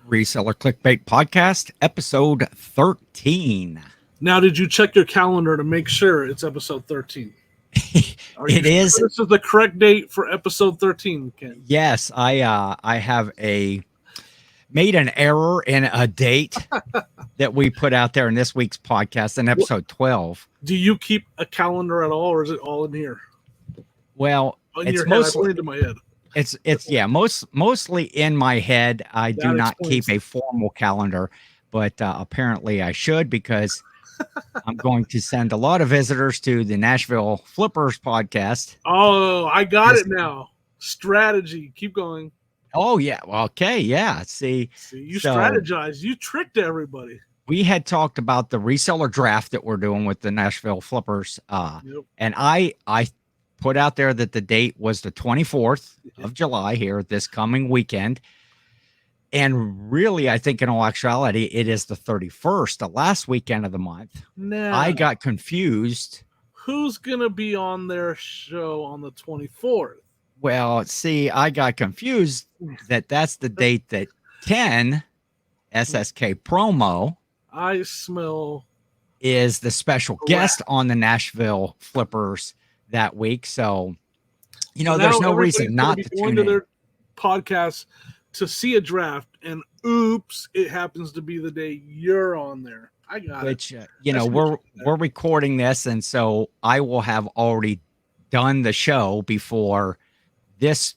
Reseller Clickbait Podcast, episode 13. Now, did you check your calendar to make sure it's episode 13? Are It you is. sure this is the correct date for episode 13, Ken? Yes, I have made an error in a date that we put out there in this week's podcast in episode 12. Do you keep a calendar at all, or is it all in here? Well, In it's your mostly head, I pointed to my head. it's mostly in my head. I do That not explains keep a formal calendar, but apparently I should, because I'm going to send a lot of visitors to the Nashville Flippers podcast. Oh, I got it now. Strategy. Keep going. Oh yeah. Well, okay. Yeah. See, you so strategized. You tricked everybody. we had talked about the reseller draft that we're doing with the Nashville Flippers. Yep. And I put out there that the date was the 24th of July here this coming weekend. And really, I think in all actuality, it is the 31st, the last weekend of the month. Now, I got confused. who's going to be on their show on the 24th? Well, see, I got confused that that's the date that Ken, SSKPromo, I smell. is the special guest on the Nashville Flippers that week. So, Now there's no everybody's reason gonna not be to going tune to in. their podcast to see a draft, and oops, it happens to be the day you're on there. I got Which, it. we're recording this, and so I will have already done the show before this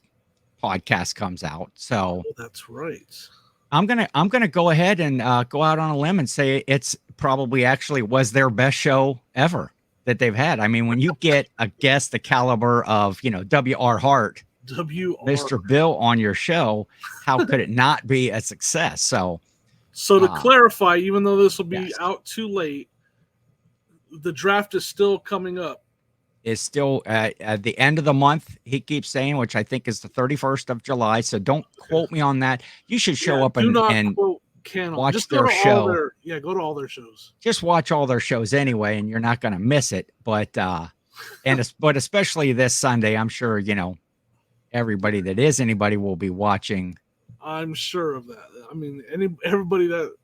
podcast comes out. So Oh, that's right. I'm gonna go ahead and go out on a limb and say it's probably actually was their best show ever that they've had. I mean, when you get a guest the caliber of W.R. Hart, Mr. Bill on your show, how could it not be a success? So to clarify, even though this will be yes. out too late, the draft is still coming up. Is still at the end of the month, he keeps saying, which I think is the 31st of July. So don't quote me on that. You should show up and quote Canon. watch Just their go to show. Go to all their shows. Just watch all their shows anyway, and you're not going to miss it. But but especially this Sunday, I'm sure everybody that is anybody will be watching. I'm sure of that. I mean, anybody that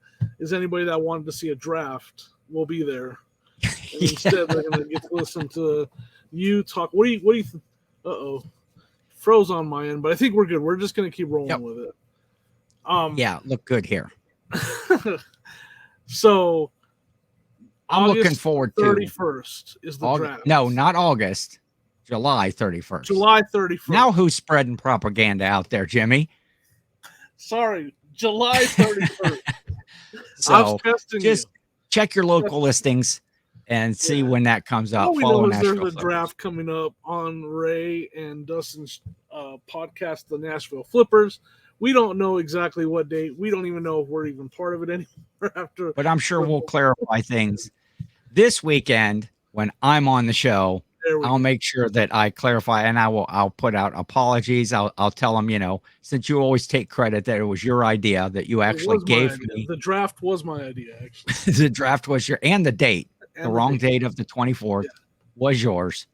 wanted to see a draft will be there. And instead, they're going to get to listen to you talk. What do you think? Uh-oh. Froze on my end, but I think we're good. We're just going to keep rolling with it. Yeah, look good here. So I'm looking forward to 31st is the draft. No, not August. July 31st. July 31st. Now who's spreading propaganda out there, Jimmy? Sorry, July 31st. So I was testing just you. check your local listings and see when that comes out. All we Follow know is there's Nashville a draft coming up on Ray and Dustin's podcast, the Nashville Flippers. We don't know exactly what date. We don't even know if we're even part of it anymore after. But I'm sure we'll clarify things this weekend when I'm on the show. I'll make sure that I clarify, and I'll put out apologies. I'll tell them, since you always take credit that it was your idea that you actually gave me. The draft was my idea, actually. The draft was and the date. The wrong date of the 24th was yours.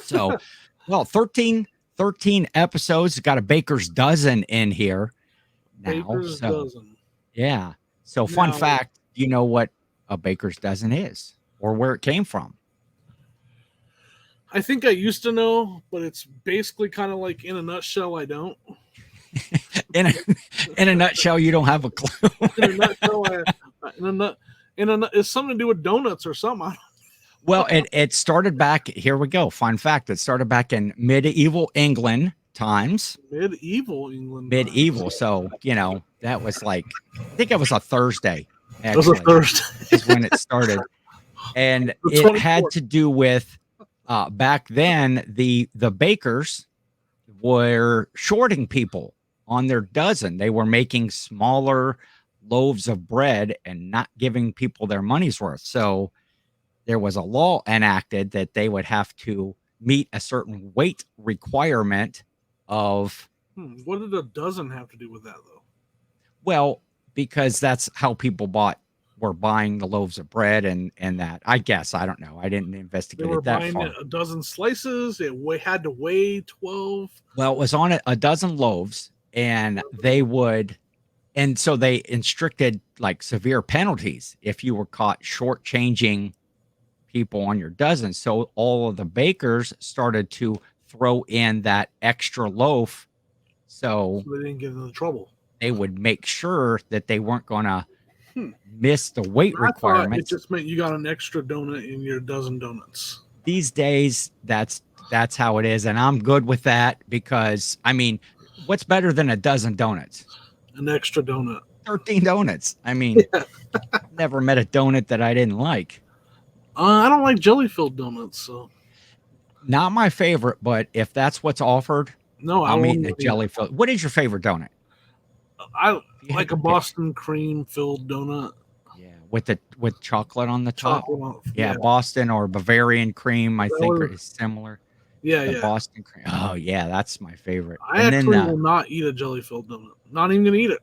So, well, 13 episodes. Got a baker's dozen in here now. Baker's dozen. Yeah. So, fun fact, do you know what a baker's dozen is or where it came from? I think I used to know, but it's basically kind of like in a nutshell, I don't. in a nutshell, you don't have a clue. In a nutshell, it's something to do with donuts or something. Well, it started back. Here we go. Fun fact: it started back in medieval England times. Medieval England. Medieval. So that was like, I think it was a Thursday. It was a Thursday is when it started, and it had to do with back then the bakers were shorting people on their dozen. They were making smaller loaves of bread and not giving people their money's worth. So there was a law enacted that they would have to meet a certain weight requirement of. What did a dozen have to do with that, though? Well, because that's how people were buying the loaves of bread and that. I guess. I don't know. I didn't investigate it that far. They were buying a dozen slices. It had to weigh 12. Well, it was on a dozen loaves, and they would And so they instructed like severe penalties if you were caught shortchanging people on your dozen. So all of the bakers started to throw in that extra loaf. So So they didn't get into trouble. they would make sure that they weren't going to Hmm. miss the weight I thought it requirements. just meant you got an extra donut in your dozen donuts. These days, that's how it is. And I'm good with that because, I mean, what's better than a dozen donuts? An extra donut. 13 donuts. I mean, never met a donut that I didn't like. I don't like jelly-filled donuts, so. Not my favorite, but if that's what's offered, No, I'm eating a jelly filled. What is your favorite donut? I like a Boston cream filled donut. Yeah, with chocolate on the top. Yeah, Boston or Bavarian cream, I think is similar. Yeah, Boston cream. Oh yeah, that's my favorite. I actually will not eat a jelly filled donut. Not even gonna eat it.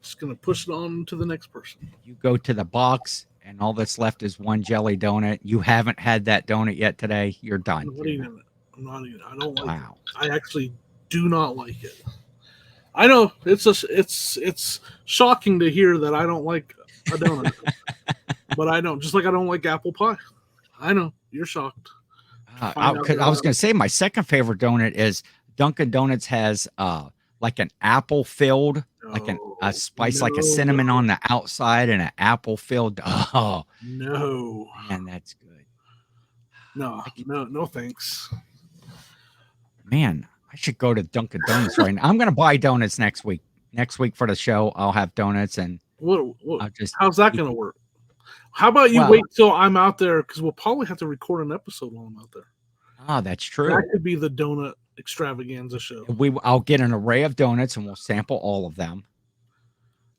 Just gonna push it on to the next person. You go to the box and all that's left is one jelly donut. You haven't had that donut yet today. You're done. I'm not eating it. I'm not eating it. I don't like Wow. it. I actually do not like it. I know it's shocking to hear that I don't like a donut, but I don't. Just like I don't like apple pie. I know you're shocked. I was going to say my second favorite donut is Dunkin' Donuts has like an apple filled, like a spice, like a cinnamon on the outside and an apple filled. Oh no, man, that's good. No, thanks. Man, I should go to Dunkin' Donuts right now. I'm going to buy donuts next week. Next week for the show, I'll have donuts and how's that going to work? How about you wait till I'm out there, because we'll probably have to record an episode while I'm out there. Oh, that's true. That could be the donut extravaganza show. I'll get an array of donuts and we'll sample all of them.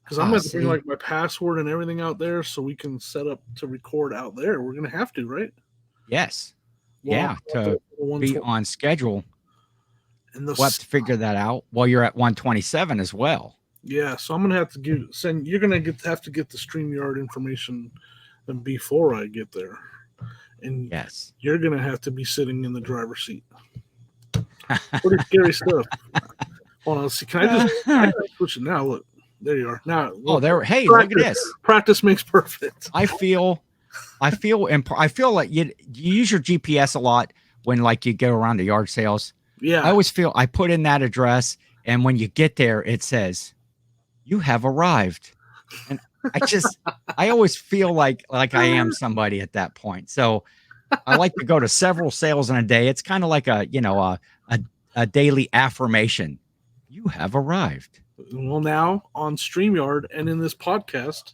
Because I'm going to bring like my password and everything out there so we can set up to record out there. We're going to have to, right? Yes. To be on schedule. And we'll have to figure that out while you're at 127 as well. Yeah, so I'm gonna have to you're gonna have to get the StreamYard information before I get there. And yes, you're gonna have to be sitting in the driver's seat. Pretty scary stuff. Hold on, let's see. Can I just switch it now? Look, there you are. Now hey, look at this. Practice makes perfect. I feel like you use your GPS a lot when like you go around the yard sales. Yeah. I always feel I put in that address, and when you get there, it says, "You have arrived." And I always feel like I am somebody at that point. So I like to go to several sales in a day. It's kind of like a daily affirmation. You have arrived. Well, now on StreamYard and in this podcast,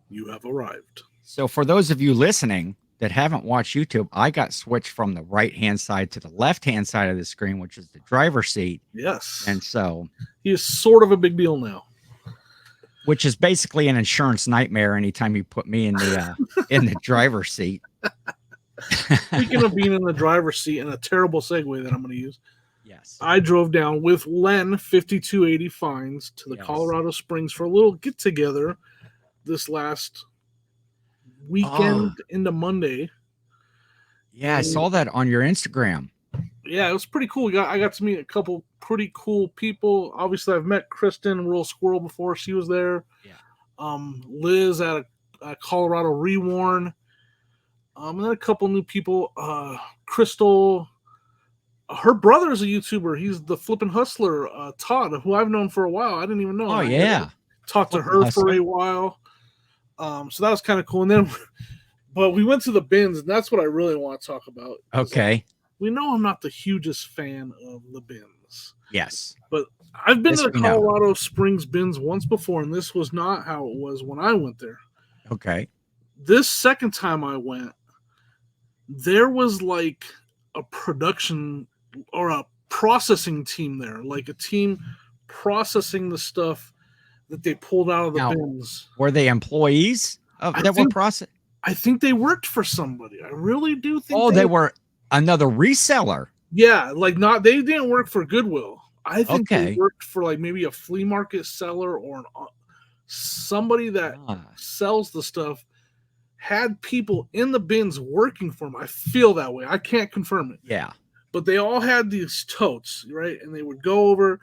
you have arrived. So for those of you listening that haven't watched YouTube, I got switched from the right-hand side to the left-hand side of the screen, which is the driver's seat. Yes. And so he is sort of a big deal now. Which is basically an insurance nightmare anytime you put me in the driver's seat. Speaking of being in the driver's seat, and a terrible segue that I'm going to use. Yes. I drove down with Len 5280 Fines to the Colorado Springs for a little get-together this last weekend into Monday. Yeah, I saw that on your Instagram. Yeah, it was pretty cool. I got to meet a couple pretty cool people. Obviously, I've met Kristen Rural Squirrel before. She was there. Yeah. Liz at a Colorado Reworn. And then a couple new people. Crystal. Her brother's a YouTuber. He's the Flippin' Hustler, Todd, who I've known for a while. I didn't even know. Oh, yeah. Talked to her for a while. So that was kind of cool. And then, but we went to the bins, and that's what I really want to talk about. Okay. We know I'm not the hugest fan of the bins. Yes. But I've been to the Colorado Springs bins once before, and this was not how it was when I went there. Okay. This second time I went, there was like a production or a processing team there, like a team processing the stuff that they pulled out of the bins. Were they employees that were processing? I think they worked for somebody. I really do think. Oh, they were another reseller. Yeah, like they didn't work for Goodwill. I think they worked for like maybe a flea market seller or somebody that sells the stuff. Had people in the bins working for them. I feel that way. I can't confirm it. Yeah. But they all had these totes, right? And they would go over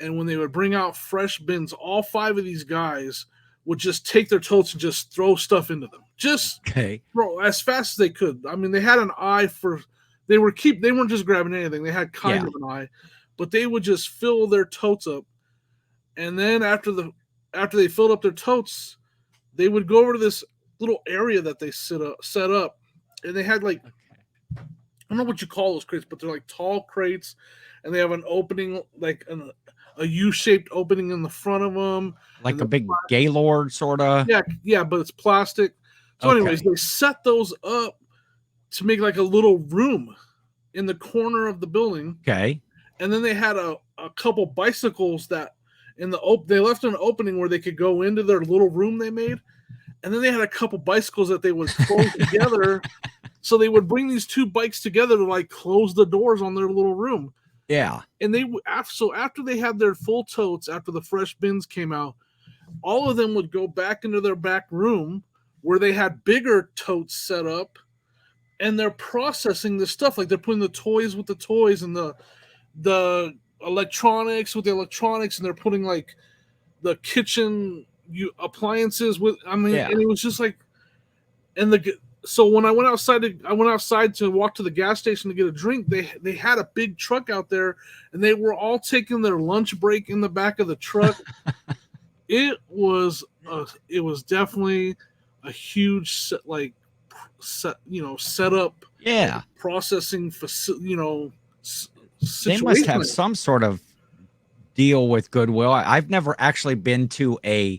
And when they would bring out fresh bins, all 5 of these guys would just take their totes and just throw stuff into them. Just throw as fast as they could. I mean, they had an eye for they weren't just grabbing anything. They had kind of an eye, but they would just fill their totes up. And then after they filled up their totes, they would go over to this little area that they set up, and they had like I don't know what you call those crates, but they're like tall crates, and they have an opening like a U-shaped opening in the front of them, like a big Gaylord sort of. Yeah, but it's plastic. So, anyways, they set those up to make like a little room in the corner of the building. Okay. And then they had a couple bicycles that they left an opening where they could go into their little room they made. And then they had a couple bicycles that they would close together. So they would bring these 2 bikes together to like close the doors on their little room. Yeah. And after they had their full totes, after the fresh bins came out, all of them would go back into their back room where they had bigger totes set up, and they're processing the stuff. Like they're putting the toys with the toys and the electronics with the electronics, and they're putting like the kitchen appliances with. I mean, and it was just like, so when I went outside to walk to the gas station to get a drink, they had a big truck out there, and they were all taking their lunch break in the back of the truck. It was definitely a huge setup. Yeah. Processing situation. They must have some sort of deal with Goodwill. I've never actually been to a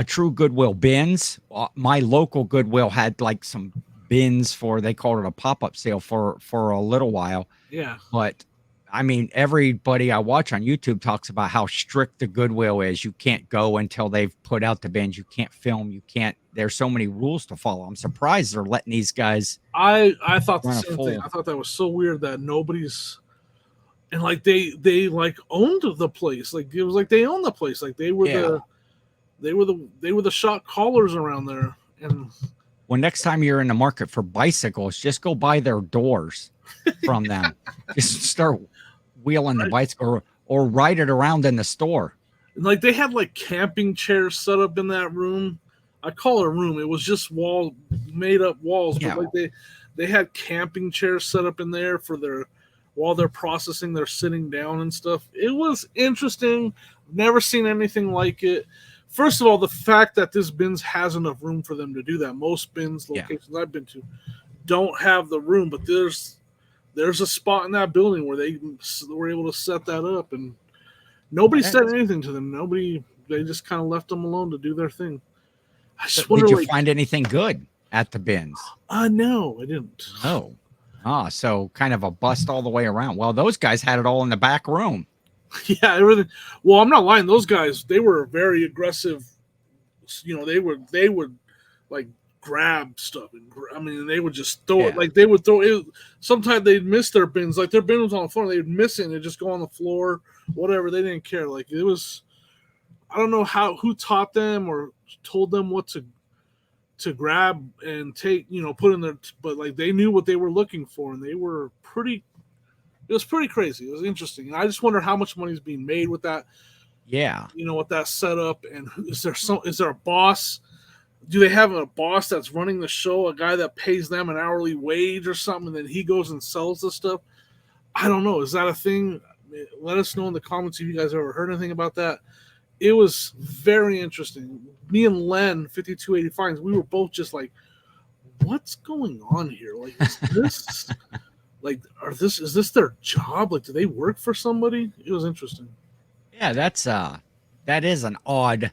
true Goodwill bins. My local Goodwill had like some bins they called it a pop-up sale for a little while. Yeah. But I mean, everybody I watch on YouTube talks about how strict the Goodwill is. You can't go until they've put out the bins. You can't film. You can't. There's so many rules to follow. I'm surprised they're letting these guys. I thought the same thing. I thought that was so weird that nobody's. And like they like owned the place. Like it was like they owned the place. Like they were the shot callers around there. And well, next time you're in the market for bicycles, just go buy their doors from them. Just start wheeling the bicycle or ride it around in the store. And like they had like camping chairs set up in that room. I call it a room. It was just made up walls, but like they had camping chairs set up in there while they're processing, they're sitting down and stuff. It was interesting. Never seen anything like it. First of all, the fact that this bins has enough room for them to do that. Most bins locations I've been to don't have the room, but there's a spot in that building where they were able to set that up, and nobody said anything to them. They just kind of left them alone to do their thing. I just wonder, did you find anything good at the bins? No, I didn't. No. So kind of a bust all the way around. Well, those guys had it all in the back room. Yeah, everything. Well, I'm not lying. Those guys, they were very aggressive. They would like grab stuff, and they would just throw it. Like they would throw it. Sometimes they'd miss their bins. Like their bin was on the floor, they'd miss it and it'd just go on the floor. Whatever, they didn't care. Like it was. I don't know who taught them or told them what to grab and take. Put in there, but like they knew what they were looking for, and they were pretty. It was pretty crazy. It was interesting. And I just wonder how much money is being made with that. Yeah. With that setup. And is there a boss? Do they have a boss that's running the show, a guy that pays them an hourly wage or something, and then he goes and sells the stuff? I don't know. Is that a thing? Let us know in the comments if you guys ever heard anything about that. It was very interesting. Me and Len, 5280 Fines, we were both just like, what's going on here? Like, is this... Like, is this their job? Like, do they work for somebody? It was interesting. Yeah, that is an odd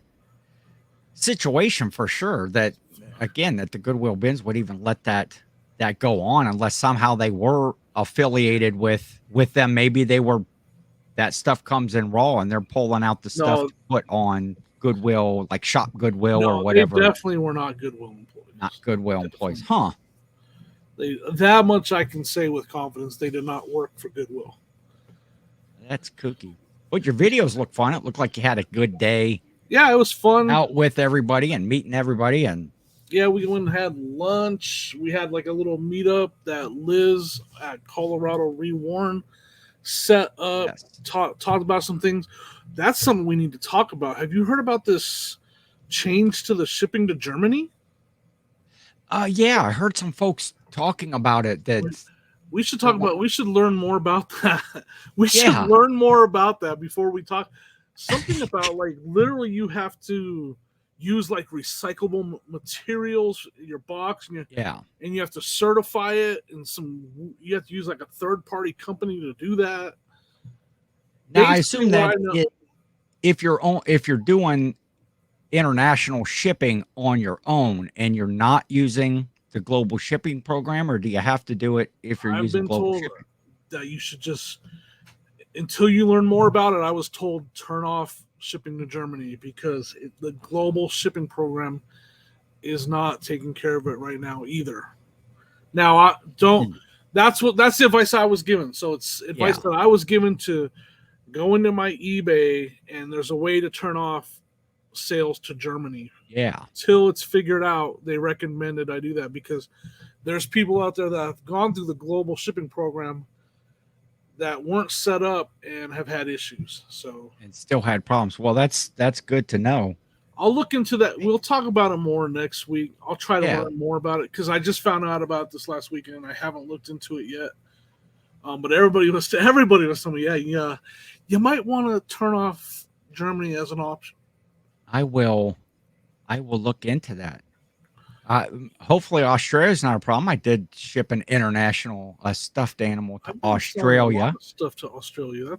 situation for sure. That the Goodwill Bins would even let that go on unless somehow they were affiliated with them. Maybe that stuff comes in raw and they're pulling out the stuff to put on Goodwill, like Shop Goodwill or whatever. They definitely were not Goodwill employees. Not Goodwill employees, huh? That much I can say with confidence. They did not work for Goodwill. That's kooky. But your videos look fun. It looked like you had a good day. Yeah, it was fun. Out with everybody and meeting everybody. And yeah, we went and had lunch. We had like a little meetup that Liz at Colorado Rewarn set up, Yes. talked about some things. That's something we need to talk about. Have you heard about this change to the shipping to Germany? Yeah, I heard some folks talking about it. We should talk about. We should learn more about that. We should Yeah. learn more about that before we talk. Something about like literally you have to use like recyclable materials in your box, and you have to certify it, and you have to use like a third party company to do that. Now I assume that if you're doing international shipping on your own and you're not using the global shipping program, or do you have to do it if you're using global shipping? That you should just, until you learn more about it, I was told turn off shipping to Germany because the global shipping program is not taking care of it right now either. Now I don't. That's the advice I was given. So it's advice that I was given to go into my eBay, and there's a way to turn off sales to Germany. Yeah. Till it's figured out, they recommended I do that because there's people out there that have gone through the global shipping program that weren't set up and have had issues. So and still had problems. Well, that's good to know. I'll look into that. We'll talk about it more next week. I'll try to learn more about it because I just found out about this last weekend and I haven't looked into it yet. But everybody was telling me, yeah, you might want to turn off Germany as an option. I will look into that. Hopefully Australia's not a problem. I did ship an international stuffed animal to Australia. A lot of stuff to Australia.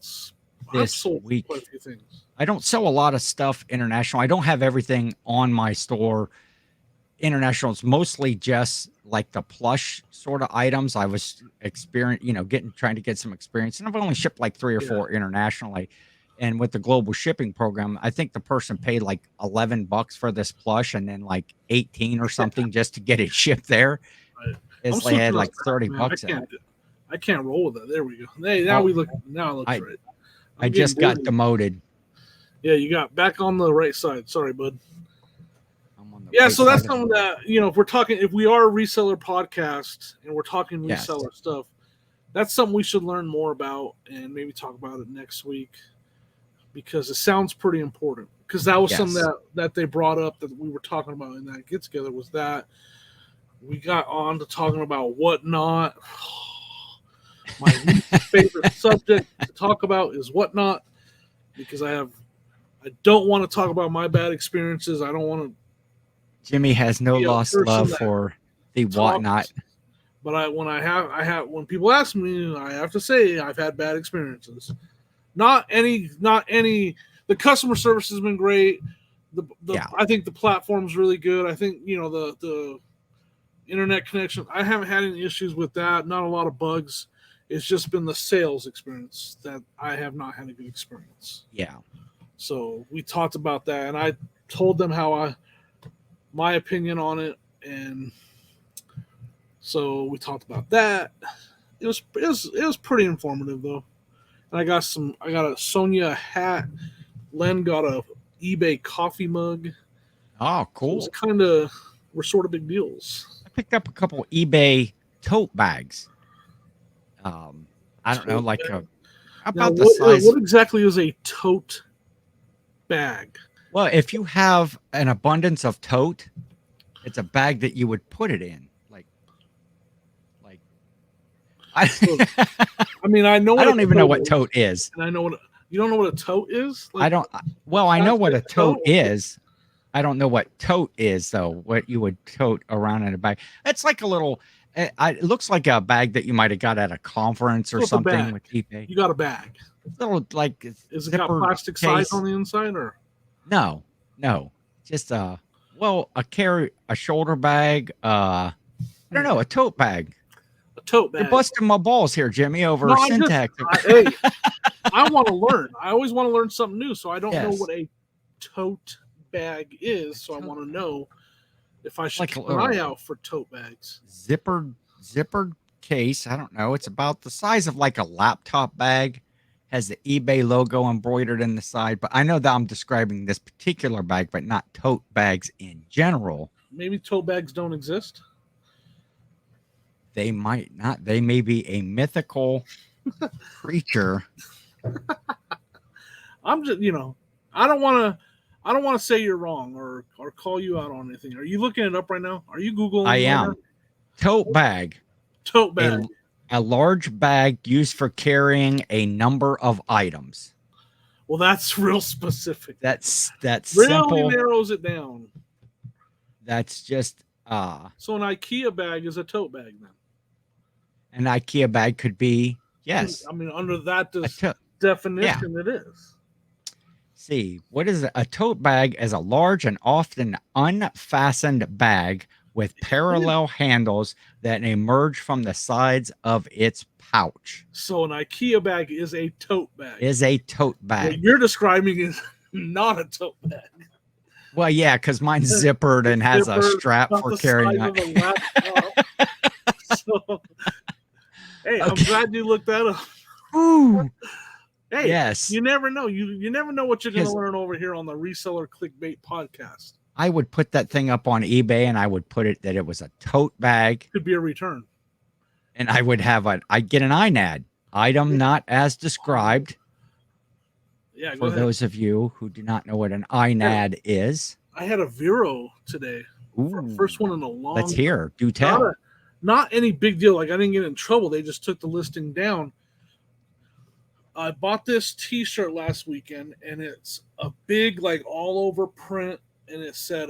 I've sold week. Quite a few things. I don't sell a lot of stuff international. I don't have everything on my store international. It's mostly just like the plush sort of items. I was trying to get some experience, and I've only shipped like 3 or 4 internationally. And with the global shipping program, I think the person paid like $11 for this plush and then like 18 or something just to get it shipped there. Right. They had like $30 in it. I can't roll with that. There we go. Hey, now it looks right. I just got demoted. Yeah, you got back on the right side. Sorry, bud. So that's something that, if we are a reseller podcast and we're talking reseller stuff, that's something we should learn more about and maybe talk about it next week. Because it sounds pretty important. Because that was something that they brought up that we were talking about in that get together was that we got on to talking about whatnot. My favorite subject to talk about is whatnot because I don't want to talk about my bad experiences. I don't want to. Jimmy has no lost love for the whatnot. But when people ask me, I have to say I've had bad experiences. Not any. The customer service has been great. I think the platform's really good. I think the internet connection. I haven't had any issues with that. Not a lot of bugs. It's just been the sales experience that I have not had a good experience. Yeah. So we talked about that, and I told them my opinion on it, and so we talked about that. It was pretty informative though. And I got a Sonia hat. Len got a eBay coffee mug. Oh, cool. So we're sort of big deals. I picked up a couple eBay tote bags. I don't know, like about the size. What exactly is a tote bag? Well, if you have an abundance of tote, it's a bag that you would put it in. I mean, I know. I don't even know what tote is. And I know what you don't know what a tote is. I don't. Well, I know what a tote is. I don't know what tote is though. What you would tote around in a bag. It's like a little. It looks like a bag that you might have got at a conference or something with eBay. You got a bag. Little like. Is it got plastic size on the inside or? No. Just a shoulder bag. I don't know, a tote bag. Tote bag. You're busting my balls here, Jimmy, over syntax. I want to learn. I always want to learn something new, so I don't know what a tote bag is. So I want to know if I should keep an eye out for tote bags. Zippered case. I don't know. It's about the size of like a laptop bag. Has the eBay logo embroidered in the side, but I know that I'm describing this particular bag, but not tote bags in general. Maybe tote bags don't exist. They might not. They may be a mythical Preacher. I'm just, I don't want to say you're wrong or call you out on anything. Are you looking it up right now? Are you Googling? I right am. now? Tote bag. Tote bag. A large bag used for carrying a number of items. Well, that's real specific. That's really simple. narrows it down. That's just So an IKEA bag is a tote bag then. An IKEA bag could be, yes. I mean, under that definition, it is. See, what is a tote bag? Is a large and often unfastened bag with parallel handles that emerge from the sides of its pouch. So an IKEA bag is a tote bag. Is a tote bag. What you're describing is not a tote bag. Well, yeah, because mine's zippered and has a strap for carrying it. So, hey, I'm glad you looked that up. Ooh. Hey, yes. You never know. You never know what you're going to learn over here on the Reseller Clickbait podcast. I would put that thing up on eBay and I would put it that it was a tote bag. Could be a return. And I would have I'd get an INAD, item not as described. Yeah, for those of you who do not know what an INAD is. I had a Vero today. First one in a long Let's hear. Do tell. Not any big deal. Like, I didn't get in trouble. They just took the listing down. I bought this t-shirt last weekend, and it's a big, like, all over print, and it said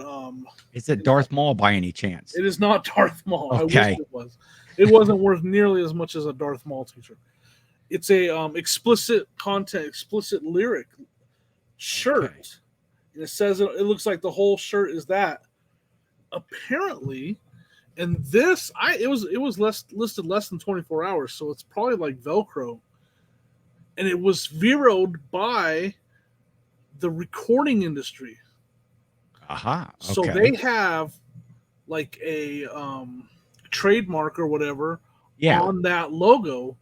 is it Darth Maul by any chance? It is not Darth Maul. Okay. I wish it was. It wasn't worth nearly as much as a Darth Maul t-shirt. It's a explicit content, explicit lyric shirt. Okay. And it says it looks like the whole shirt is that. Apparently, and this it was listed less than 24 hours, so it's probably like Velcro. And it was veroed by the recording industry. Aha. Okay. So they have like a trademark or whatever on that logo.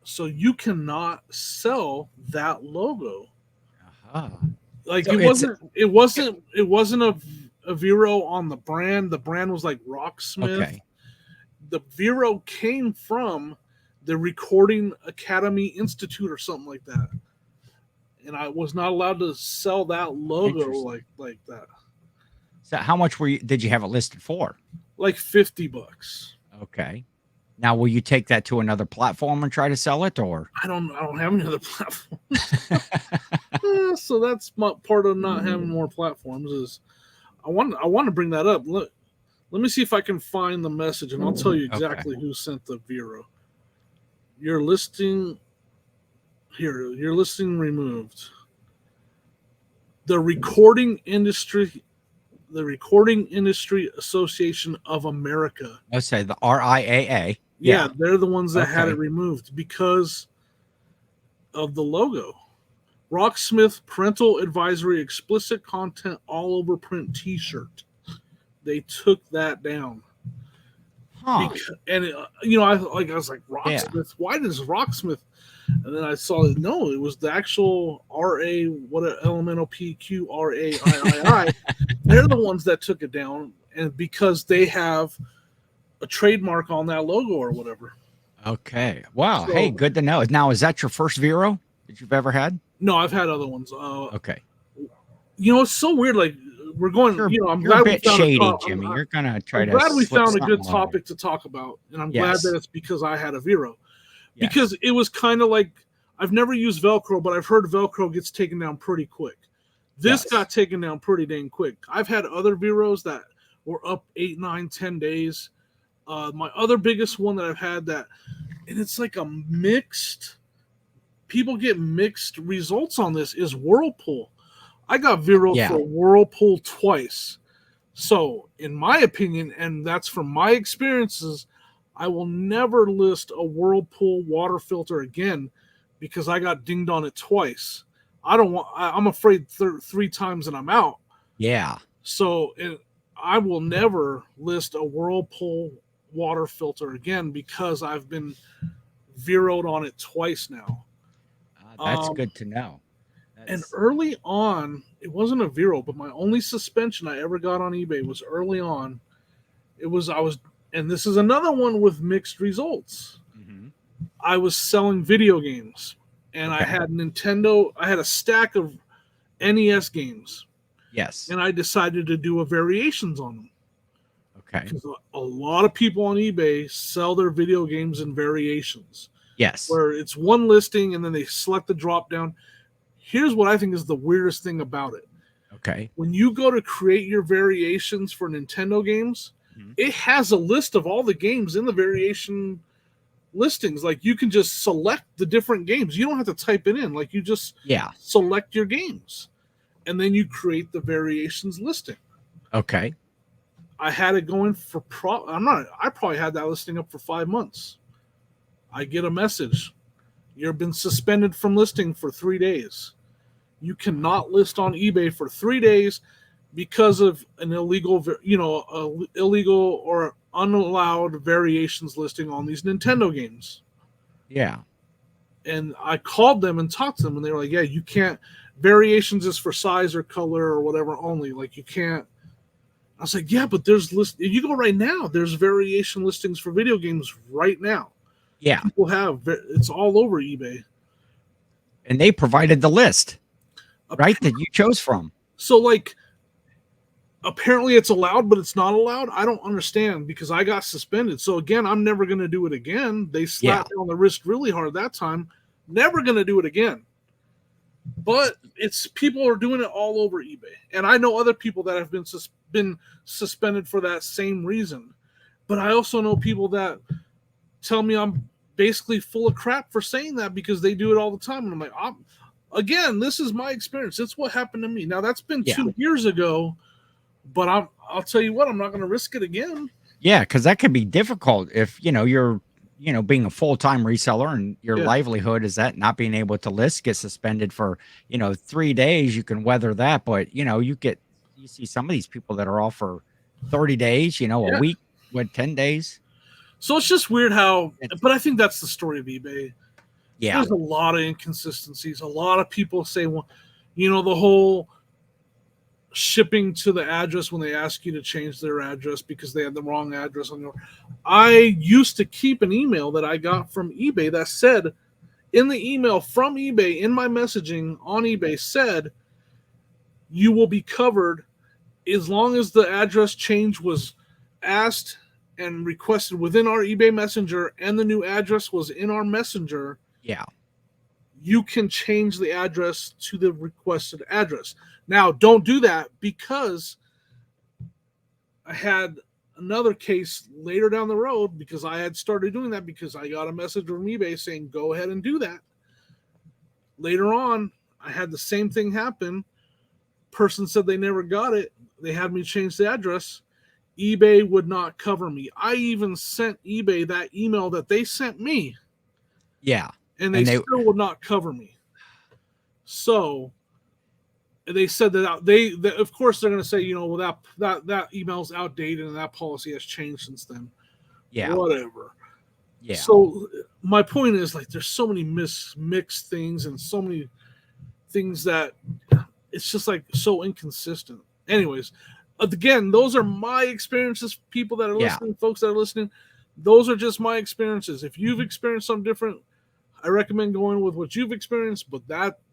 So you cannot sell that logo. Uh-huh. Like, so it wasn't a Vero on the brand. The brand was like Rocksmith. Okay. The Vero came from the Recording Academy Institute or something like that. And I was not allowed to sell that logo like that. So how much did you have it listed for? Like $50. Okay. Now, will you take that to another platform and try to sell it, or? I don't have any other platforms. So that's part of not having more platforms is I want to bring that up. Let me see if I can find the message, and I'll tell you exactly who sent the Vero. Your listing removed. The Recording Industry Association of America. I say the RIAA. Yeah, they're the ones that had it removed because of the logo. Rocksmith Parental Advisory Explicit Content All Over Print T-shirt. They took that down. Huh. I was like, Rocksmith? Yeah. Why does Rocksmith? And then I saw that no, it was the actual LMNOPQRAIII. They're the ones that took it down, and because they have a trademark on that logo or whatever. Okay. Wow. So, hey, good to know. Now, is that your first Vero that you've ever had? No, I've had other ones. Okay. It's so weird. Like, we're going. I'm glad a bit shady, Jimmy. You're gonna try to. I'm glad we found a good topic to talk about, and I'm glad that it's because I had a Vero. Yes. Because it was kind of like, I've never used Velcro, but I've heard Velcro gets taken down pretty quick. This got taken down pretty dang quick. I've had other Veros that were up 8, 9, 10 days. My other biggest one that I've had and it's like a mixed, people get mixed results on this, is Whirlpool. I got Vero for Whirlpool twice. So, in my opinion, and that's from my experiences, I will never list a Whirlpool water filter again because I got dinged on it twice. I'm afraid 3 times and I'm out. Yeah. So I will never list a Whirlpool water filter again because I've been Veroed on it twice now. That's good to know. And early on, it wasn't a Vero, but my only suspension I ever got on eBay was early on. And this is another one with mixed results. Mm-hmm. I was selling video games, and I Okay. had Nintendo. I had a stack of NES games, Yes. and I decided to do a variations on them. Okay. Because a lot of people on eBay sell their video games in variations, Yes. where it's one listing and then they select the drop down. Here's what I think is the weirdest thing about it. Okay. When you go to create your variations for Nintendo games, it has a list of all the games in the variation listings. Like you can just select the different games. You don't have to type it in. Like you just select your games, and then you create the variations listing. Okay. I had it going for I probably had that listing up for 5 months. I get a message. You've been suspended from listing for 3 days. You cannot list on eBay for 3 days because of an illegal or unallowed variations listing on these Nintendo games. Yeah. And I called them and talked to them, and they were like, yeah, you can't. Variations is for size or color or whatever only. Like you can't. I was like, yeah, but there's if you go right now, there's variation listings for video games right now. Yeah. People have, it's all over eBay. And they provided the list, right, that you chose from. So like, apparently it's allowed, but it's not allowed. I don't understand because I got suspended. So again, I'm never going to do it again. They slapped me on the wrist really hard that time. Never going to do it again. But it's people are doing it all over eBay, and I know other people that have been suspended for that same reason. But I also know people that tell me I'm basically full of crap for saying that because they do it all the time, and I'm like, again, this is my experience. It's what happened to me. Now that's been 2 years ago, but I'll tell you what, I'm not going to risk it again. Yeah, because that could be difficult if you're being a full-time reseller and your livelihood is that not being able to list, get suspended for 3 days. You can weather that, but you see some of these people that are off for 30 days, a week, 10 days. So it's just weird but I think that's the story of eBay. Yeah, there's a lot of inconsistencies. A lot of people say, well, the whole shipping to the address when they ask you to change their address because they had the wrong address on your. I used to keep an email that I got from eBay that said, in the email from eBay, in my messaging on eBay said, you will be covered as long as the address change was asked and requested within our eBay messenger and the new address was in our messenger. Yeah. You can change the address to the requested address. Now, don't do that because I had another case later down the road because I had started doing that because I got a message from eBay saying, go ahead and do that. Later on, I had the same thing happen. Person said they never got it. They had me change the address. eBay would not cover me. I even sent eBay that email that they sent me. Yeah. And they still would not cover me. So they said that they of course they're going to say, well, that email's outdated and that policy has changed since then. Yeah. Whatever. Yeah. So my point is, like, there's so many mixed things and so many things that it's just like so inconsistent. Anyways, again, those are my experiences. People that are listening, folks that are listening, those are just my experiences. If you've experienced something different, I recommend going with what you've experienced, but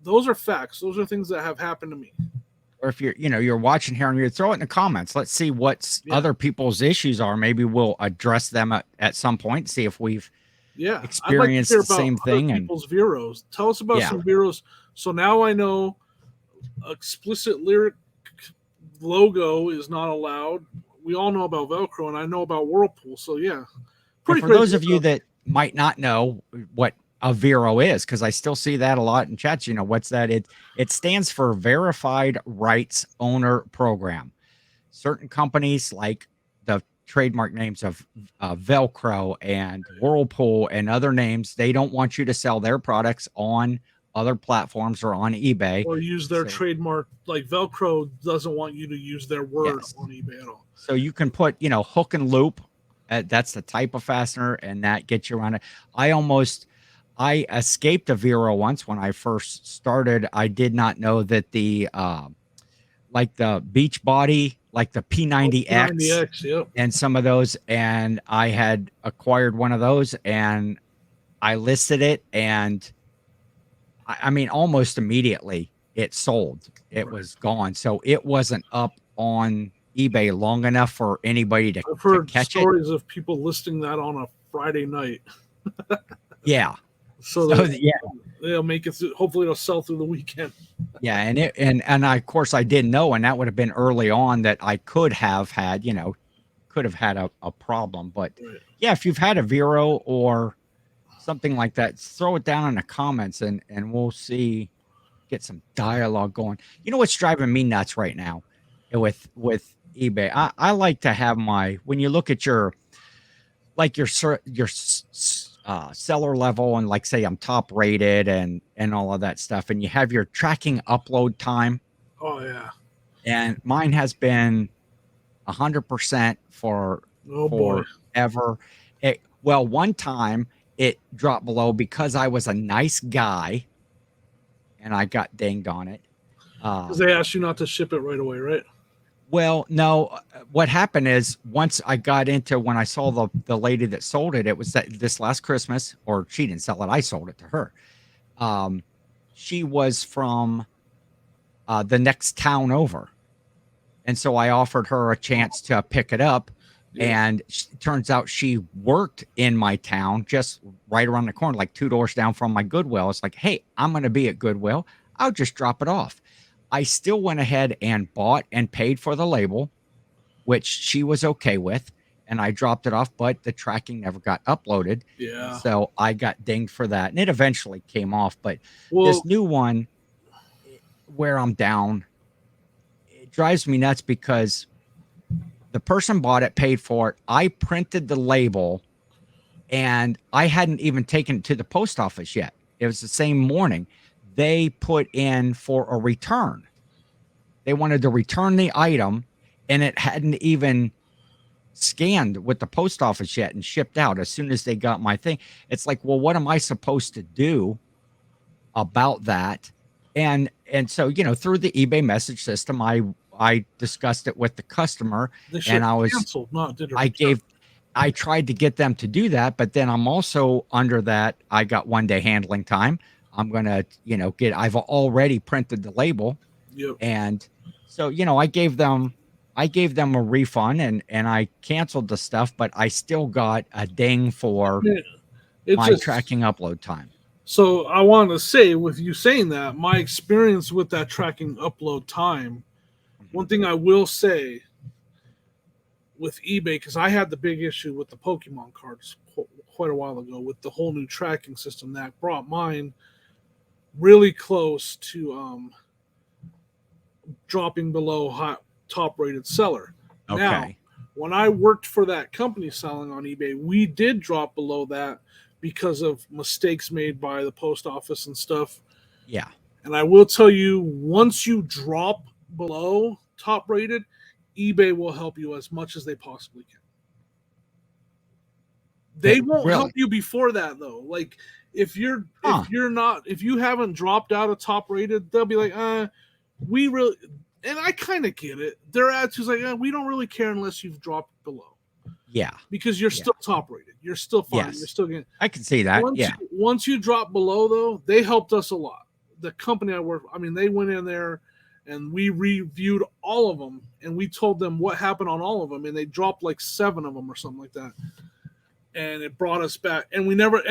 those are facts. Those are things that have happened to me. Or if you're watching here and you throw it in the comments, let's see what other people's issues are. Maybe we'll address them at some point. See if we've experienced the same thing. People's Veros. Tell us about some Veros. So now I know explicit lyric logo is not allowed. We all know about Velcro, and I know about Whirlpool. So for those of you that might not know what a Vero is, because I still see that a lot in chats. What's that? It stands for Verified Rights Owner Program. Certain companies, like the trademark names of Velcro and Whirlpool and other names, they don't want you to sell their products on other platforms or on eBay or use their trademark. Like Velcro doesn't want you to use their word on eBay at all. So you can put hook and loop, that's the type of fastener, and that gets you around it. I escaped a Vero once when I first started. I did not know that the beach body, like the P90X, yep. and some of those, and I had acquired one of those, and I listed it, and I mean, almost immediately it sold. It was gone. So it wasn't up on eBay long enough for anybody I've to heard catch it. stories of people listing that on a Friday night. Yeah. So So yeah. they'll make it through, hopefully it'll sell through the weekend. Yeah, and I, of course, I didn't know, and that would have been early on that I could have had, could have had a problem. But Right. yeah, if you've had a Vero or something like that, throw it down in the comments, and we'll see, get some dialogue going. You know what's driving me nuts right now with eBay? I like to have when you look at your seller level, and like say I'm top rated and all of that stuff, and you have your tracking upload time, Oh yeah. and mine has been 100% for Oh boy. forever. Well, one time it dropped below because I was a nice guy and I got dinged on it. Because they asked you not to ship it right away, right? Well, no. What happened is, once I got into, when I saw the lady that sold it, it was this last Christmas, or she didn't sell it, I sold it to her. She was from the next town over, and so I offered her a chance to pick it up. Yeah. And turns out she worked in my town, just right around the corner, like 2 doors down from my Goodwill. It's like, hey, I'm going to be at Goodwill. I'll just drop it off. I still went ahead and bought and paid for the label, which she was okay with, and I dropped it off, but the tracking never got uploaded. Yeah. So I got dinged for that, and it eventually came off. But Well, this new one, where I'm down, it drives me nuts because the person bought it, paid for it. I printed the label, and I hadn't even taken it to the post office yet. It was the same morning. They put in for a return. They wanted to return the item, and it hadn't even scanned with the post office yet and shipped out. As soon as they got my thing, it's like, well, what am I supposed to do about that? And so, through the eBay message system, I discussed it with the customer, and I was canceled, not did I tried to get them to do that, but then I'm also under that. I got 1 day handling time. I'm going to, I've already printed the label. Yep. And so, I gave them a refund, and I canceled the stuff, but I still got a ding for my tracking upload time. So I want to say, with you saying that, my experience with that tracking upload time, one thing I will say with eBay, because I had the big issue with the Pokemon cards quite a while ago with the whole new tracking system that brought mine really close to dropping below top rated seller. Okay. Now, when I worked for that company selling on eBay, we did drop below that because of mistakes made by the post office and stuff. Yeah. And I will tell you, once you drop below top rated, eBay will help you as much as they possibly can. They won't help you before that, though. Like, if you haven't dropped out of top rated, they'll be like, we really, and I kind of get it. Their attitude's like, we don't really care unless you've dropped below. Yeah. Because you're still top rated. You're still fine. Yes. You're still getting. I can see that. Once you drop below, though, they helped us a lot. The company I work for, they went in there and we reviewed all of them, and we told them what happened on all of them, and they dropped like 7 of them or something like that. And it brought us back, and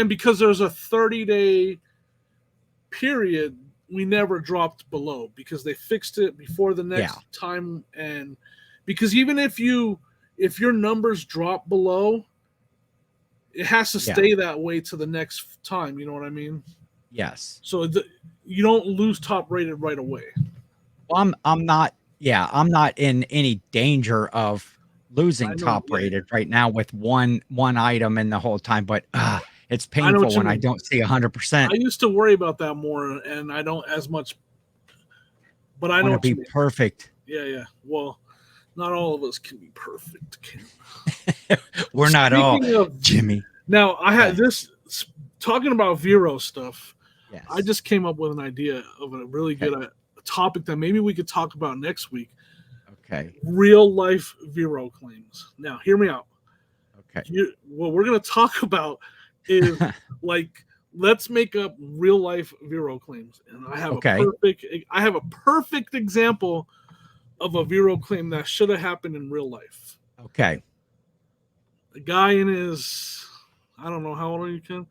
because there's a 30-day period, we never dropped below because they fixed it before the next time. And because even if your numbers drop below, it has to stay that way to the next time. You know what I mean? Yes. So you don't lose top rated right away. Well, I'm not in any danger of losing top rated right now with one item in the whole time, but it's painful when I don't see 100%. I used to worry about that more, and I don't as much. But I want to be perfect. Yeah. Well, not all of us can be perfect. We're not all, Jimmy. Now, I had this, talking about Vero stuff, yes. I just came up with an idea of a really good topic that maybe we could talk about next week. Okay. Real life Vero claims. Now, hear me out. Okay. We're going to talk about is like, let's make up real life Vero claims, and I have Okay. a perfect example of a Vero claim that should have happened in real life. Okay. A guy in his, I don't know how old are you, Ken?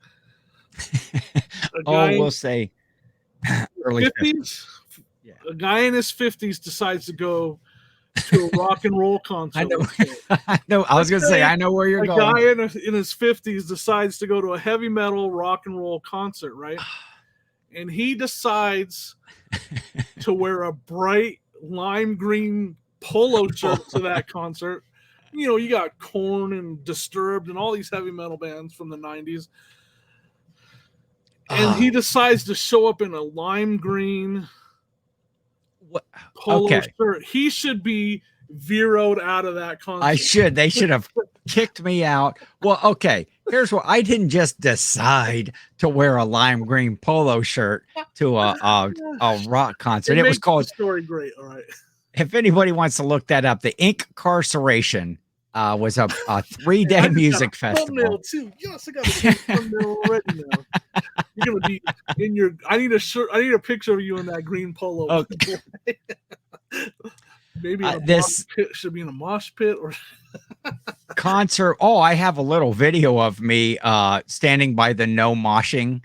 We'll say early 50s. Yeah. A guy in his 50s decides to go to a rock and roll concert. I know. I know. I was going to say, I know where you're going. A guy in his 50s decides to go to a heavy metal rock and roll concert, right? And he decides to wear a bright lime green polo shirt to that concert. You know, you got Korn and Disturbed and all these heavy metal bands from the 90s. And he decides to show up in a lime green polo shirt. He should be Vero'd out of that concert. They should have kicked me out. Well, okay. Here's what I didn't just decide to wear a lime green polo shirt to a rock concert. It was called the story great. All right. If anybody wants to look that up, the Incarceration was a 3-day music festival. Thumbnail too. Yes, I got a thumbnail already now. You're gonna be in your. I need a shirt. I need a picture of you in that green polo. Okay. Maybe this pit should be in a mosh pit or concert. Oh, I have a little video of me standing by the no moshing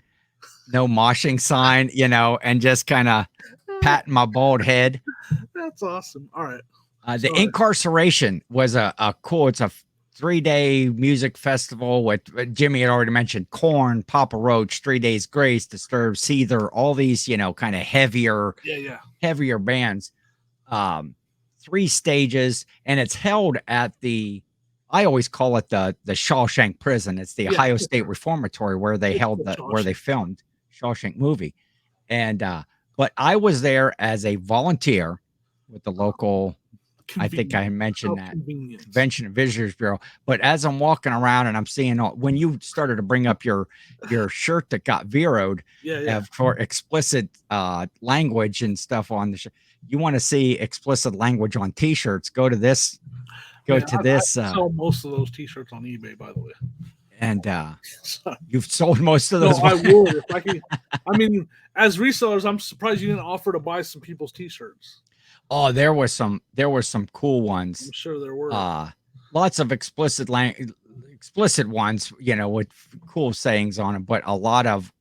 sign, you know, and just kind of patting my bald head. That's awesome. All right. The Incarceration was a cool. It's a 3-day music festival with Jimmy had already mentioned Korn, Papa Roach, 3 Days Grace, Disturbed, Seether, all these, you know, kind of heavier bands. 3 stages, and it's held at I always call it the Shawshank Prison. It's the Ohio State Reformatory where they where they filmed Shawshank movie. And but I was there as a volunteer with the local. I think I mentioned that Convention and Visitors Bureau. But as I'm walking around and I'm seeing when you started to bring up your shirt that got Vero'd for explicit language and stuff on the shirt. You want to see explicit language on T-shirts? Go to this. I sell most of those T-shirts on eBay, by the way. And you've sold most of those. No, I would. If I can. I mean, as resellers, I'm surprised you didn't offer to buy some people's T-shirts. Oh, there were some cool ones. I'm sure there were. Lots of explicit ones, you know, with cool sayings on them, but a lot of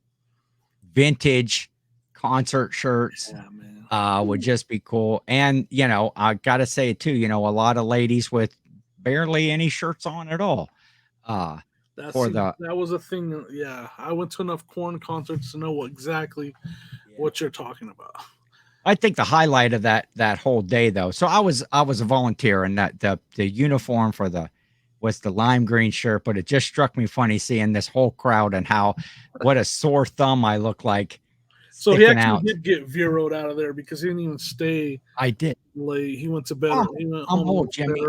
vintage concert shirts. Yeah, man. Would just be cool. And, you know, I got to say it too, you know, a lot of ladies with barely any shirts on at all. That was a thing. Yeah. I went to enough Korn concerts to know exactly what you're talking about. I think the highlight of that whole day though. So I was a volunteer, and that the uniform was the lime green shirt, but it just struck me funny seeing this whole crowd and what a sore thumb I look like. So he actually did get Vero'd out of there because he didn't even stay. I did late. He went to bed. I'm old, Jimmy.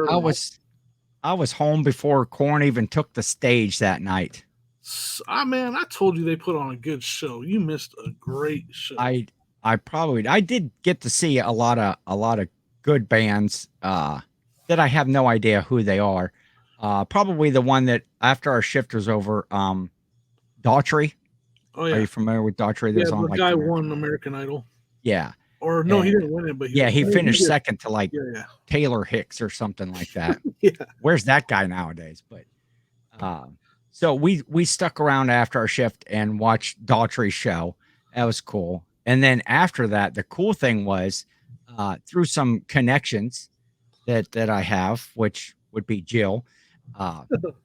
I was home before Korn even took the stage that night. Man, I told you they put on a good show. You missed a great show. I did get to see a lot of good bands that I have no idea who they are. Probably the one that after our shift was over, Daughtry. Oh yeah. Are you familiar with Daughtry? The guy won American Idol. Yeah. Or no, he didn't win it, but he finished second to Taylor Hicks or something like that. Yeah. Where's that guy nowadays? But so we stuck around after our shift and watched Daughtry's show. That was cool. And then after that, the cool thing was through some connections that I have, which would be Jill,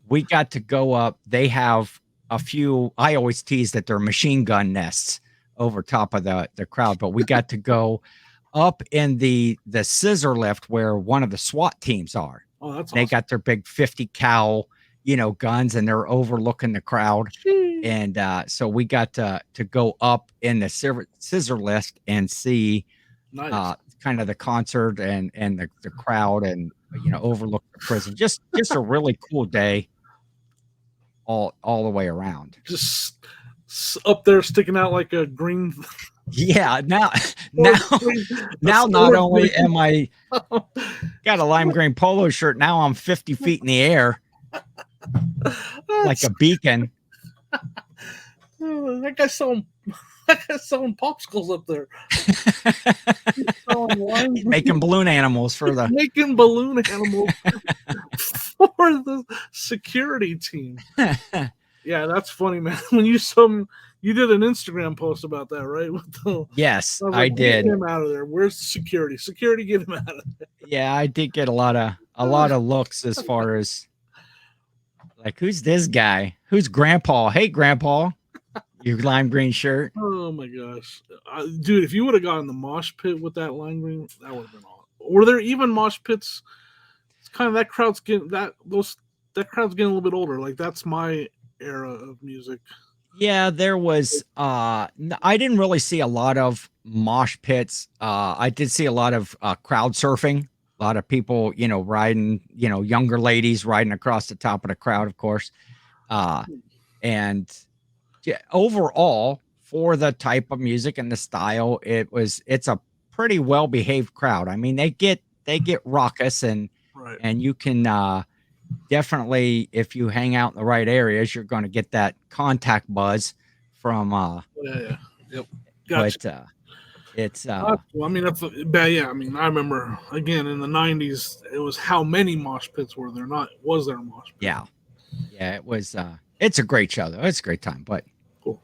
we got to go up. They have a few, I always tease that they're machine gun nests over top of the crowd, but we got to go up in the scissor lift where one of the SWAT teams are. Oh, that's They awesome. got their big 50 cal, guns, and they're overlooking the crowd. Jeez. And so we got to go up in the scissor lift and see kind of the concert and the crowd and, overlook the prison. Just a really cool day. All the way around. Just up there sticking out like a green. Yeah. Now, not only am I got a lime green polo shirt, now I'm 50 feet in the air like a beacon. Oh, that guy's selling popsicles up there. He's making balloon animals for the making balloon animals for the security team. Yeah, that's funny, man. When you did an Instagram post about that, right? yes, I I did. Get him out of there. Where's the security? Security, get him out of there. Yeah, I did get a lot of looks as far as like, who's this guy? Who's Grandpa? Hey, Grandpa, your lime green shirt. Oh my gosh, dude! If you would have gotten the mosh pit with that lime green, that would have been awesome. Were there even mosh pits? It's kind of that crowd's getting that crowd's getting a little bit older. Like that's my era of music. Yeah, there was I didn't really see a lot of mosh pits. I did see a lot of crowd surfing, a lot of people, riding, younger ladies riding across the top of the crowd, of course. And yeah, overall, for the type of music and the style, it's a pretty well behaved crowd. I mean, they get raucous, and Right. and you can definitely, if you hang out in the right areas, you're going to get that contact buzz from Yeah. Yep. Gotcha. But it's I mean, I mean, I remember again in the '90s, it was how many mosh pits were there? Was there a mosh pit? Yeah, it was. It's a great show though. It's a great time. But cool.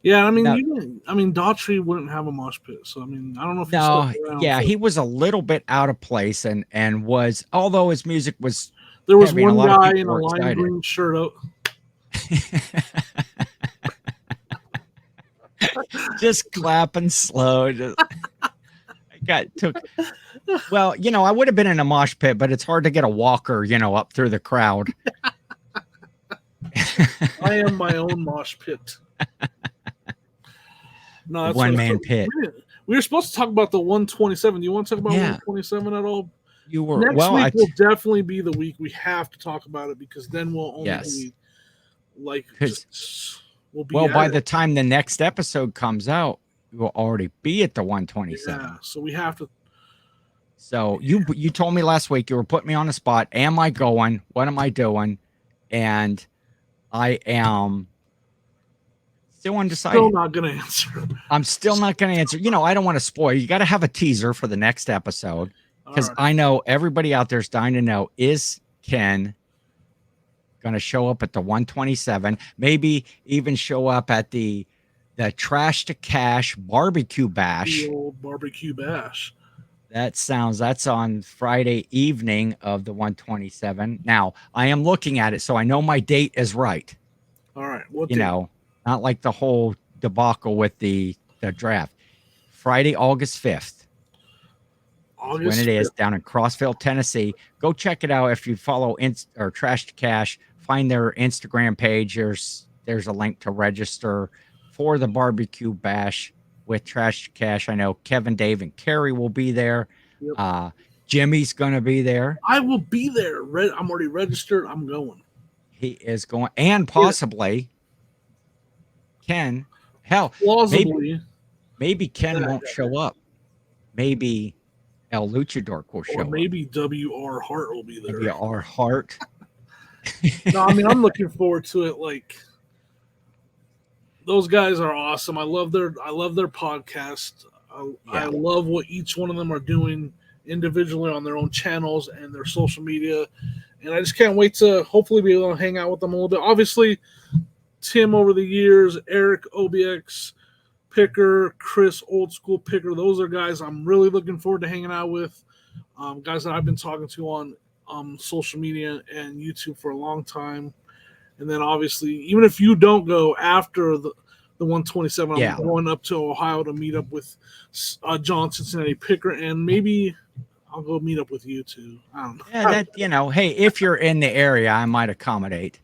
Yeah, I mean, Daughtry wouldn't have a mosh pit, so I mean, I don't know if he was a little bit out of place, and was, although his music was. There was one guy in a lime green shirt out. Just clapping slow. Well, I would have been in a mosh pit, but it's hard to get a walker, up through the crowd. I am my own mosh pit. No, that's one-man pit. We were supposed to talk about the 127. Do you want to talk about 127 at all? You were. Next week will definitely be the week we have to talk about it, because then we'll only be like we'll be. Well, by the time the next episode comes out, we'll already be at the 127. Yeah, so we have to. So you told me last week, you were putting me on the spot. Am I going? What am I doing? And I am still undecided. Still not going to answer. I'm still not going to answer. I don't want to spoil. You got to have a teaser for the next episode, because I know everybody out there is dying to know, is Ken going to show up at the 127? Maybe even show up at the Trash to Cash barbecue bash. The old barbecue bash. That's on Friday evening of the 127. Now, I am looking at it, so I know my date is right. All right. Not like the whole debacle with the draft. Friday, August 5th. When it is down in Crossville, Tennessee. Go check it out. If you follow Trash to Cash, find their Instagram page. There's a link to register for the barbecue bash with Trash to Cash. I know Kevin, Dave, and Carrie will be there. Yep. Jimmy's going to be there. I will be there. I'm already registered. I'm going. He is going, and possibly Ken. Hell, plausibly, maybe Ken won't show up. Maybe El Luchador will show up. Maybe W.R. Hart will be there. W.R. Hart. No, I mean, I'm looking forward to it. Like, those guys are awesome. I love their podcast. I love what each one of them are doing individually on their own channels and their social media. And I just can't wait to hopefully be able to hang out with them a little bit. Obviously, Tim over the years, Eric, OBX, Picker, Chris, Old School Picker. Those are guys I'm really looking forward to hanging out with. Guys that I've been talking to on social media and YouTube for a long time. And then obviously, even if you don't go after the 127, I'm going up to Ohio to meet up with John Cincinnati Picker, and maybe I'll go meet up with you too. I don't know. Yeah, hey, if you're in the area, I might accommodate.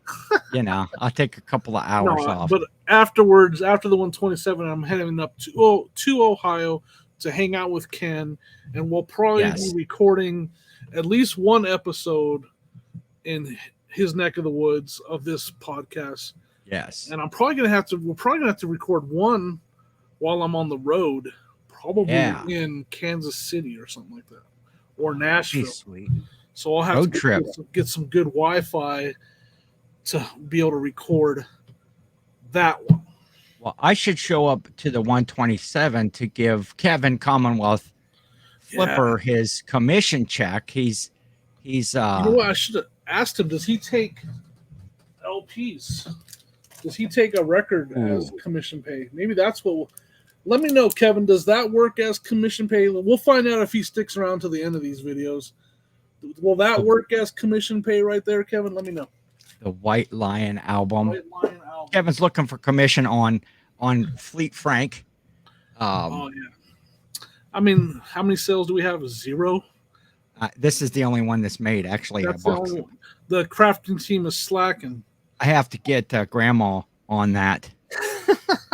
I'll take a couple of hours off. But afterwards, after the 127, I'm heading up to Ohio to hang out with Ken, and we'll probably be recording at least one episode in his neck of the woods of this podcast. Yes. And we're probably gonna have to record one while I'm on the road, probably in Kansas City or something like that, or Nashville. Sweet. So I'll have to get some good Wi-Fi to be able to record That one. Well, I should show up to the 127 to give Kevin Commonwealth Flipper his commission check. He's you know what? I should have asked him. Does he take LPs? Does he take a record as commission pay? Maybe that's what. Let me know, Kevin. Does that work as commission pay? We'll find out if he sticks around to the end of these videos. Will that work as commission pay right there, Kevin? Let me know. The White Lion album. Kevin's looking for commission on Fleet Frank. Oh yeah. I mean, how many sales do we have? 0. This is the only one that's made. Actually, that's the crafting team is slacking. I have to get Grandma on that.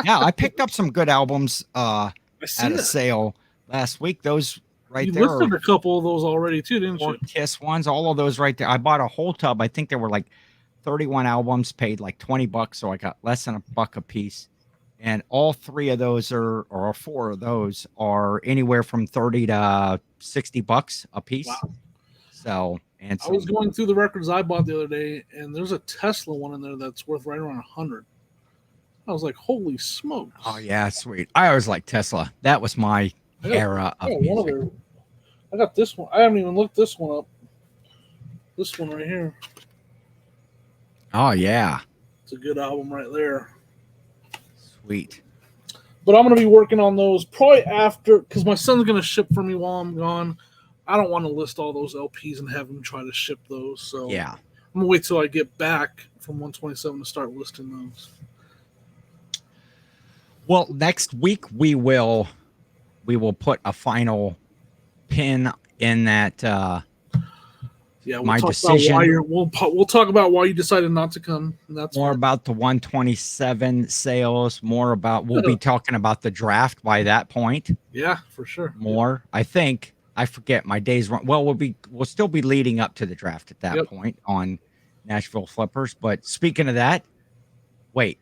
Yeah, I picked up some good albums at a sale last week. Those right there. You listed a couple of those already too, didn't you? Kiss ones, all of those right there. I bought a whole tub. I think there were like 31 albums, paid like $20, so I got less than $1 a piece. And all 3 of those or 4 of those are anywhere from $30 to $60 a piece. Wow. So, and I was going through the records I bought the other day, and there's a Tesla one in there that's worth right around $100. I was like, holy smokes. Oh yeah, sweet. I always liked Tesla. That was my era of music. I got this one. I haven't even looked this one up. This one right here. Oh yeah. It's a good album right there. Sweet. But I'm going to be working on those probably after, because my son's going to ship for me while I'm gone. I don't want to list all those LPs and have him try to ship those. So yeah, I'm going to wait till I get back from 127 to start listing those. Well, next week we will put a final pin in that. Yeah, we'll my talk decision. About we'll talk about why you decided not to come. And that's more about the 127 sales. More about we'll be talking about the draft by that point. Yeah, for sure. More, I think. I forget my days. Well, we'll still be leading up to the draft at that point on Nashville Flippers. But speaking of that, wait,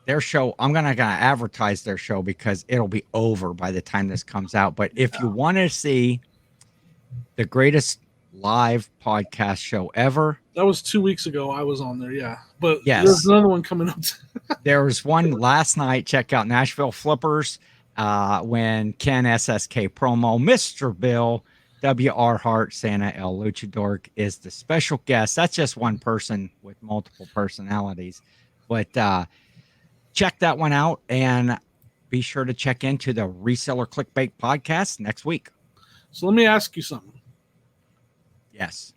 their show. I'm gonna advertise their show because it'll be over by the time this comes out. But if you want to see the greatest live podcast show ever. That was 2 weeks ago. I was on there, yeah. But yes, there's another one coming up. There was one last night. Check out Nashville Flippers when Ken SSKPromo, Mr. Bill, W.R. Hart, Santa El Luchador is the special guest. That's just one person with multiple personalities. But check that one out and be sure to check into the Reseller Clickbait podcast next week. So let me ask you something. Yes.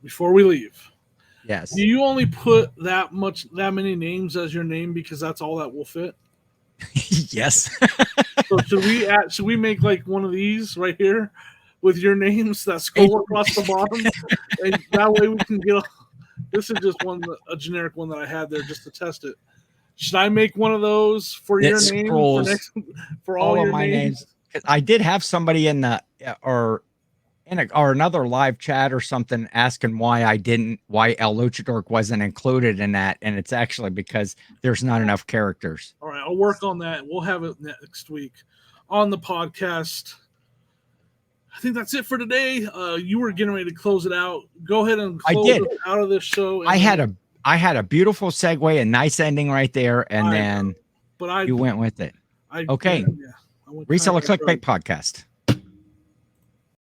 Before we leave. Yes. Do you only put that many names as your name because that's all that will fit? Yes. So should we make like one of these right here with your names that scroll across the bottom, and that way we can get. This is just a generic one that I had there just to test it. Should I make one of those for your name for all your of my names? I did have somebody in the or another live chat or something asking why El Luchador wasn't included in that, and it's actually because there's not enough characters. All right, I'll work on that. We'll have it next week on the podcast. I think that's it for today. You were getting ready to close it out. Go ahead and close it out of this show. I had a beautiful segue, a nice ending right there, and you went with it. Okay. Reseller Clickbait Podcast.